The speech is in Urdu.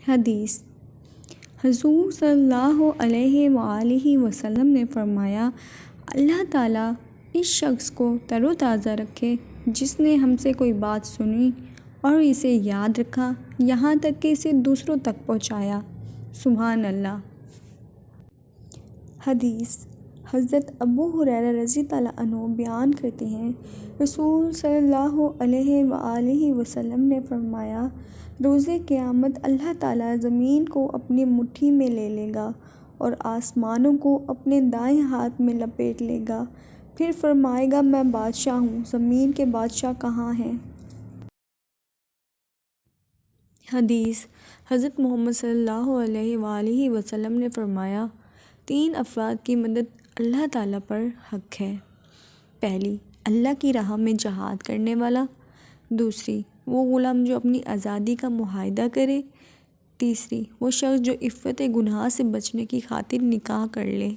حدیث: حضور صلی اللہ علیہ وآلہ وسلم نے فرمایا، اللہ تعالیٰ اس شخص کو تر و تازہ رکھے جس نے ہم سے کوئی بات سنی اور اسے یاد رکھا یہاں تک کہ اسے دوسروں تک پہنچایا۔ سبحان اللہ۔ حدیث: حضرت ابو ہریرہ رضی اللہ عنہ بیان کرتے ہیں، رسول صلی اللہ علیہ وآلہ وسلم نے فرمایا، روزِ قیامت اللہ تعالیٰ زمین کو اپنی مٹھی میں لے لے گا اور آسمانوں کو اپنے دائیں ہاتھ میں لپیٹ لے گا، پھر فرمائے گا، میں بادشاہ ہوں، زمین کے بادشاہ کہاں ہیں؟ حدیث: حضرت محمد صلی اللہ علیہ وآلہ وسلم نے فرمایا، 3 افراد کی مدد اللہ تعالیٰ پر حق ہے۔ پہلی، اللہ کی راہ میں جہاد کرنے والا۔ دوسری، وہ غلام جو اپنی آزادی کا معاہدہ کرے۔ تیسری، وہ شخص جو عفت گناہ سے بچنے کی خاطر نکاح کر لے۔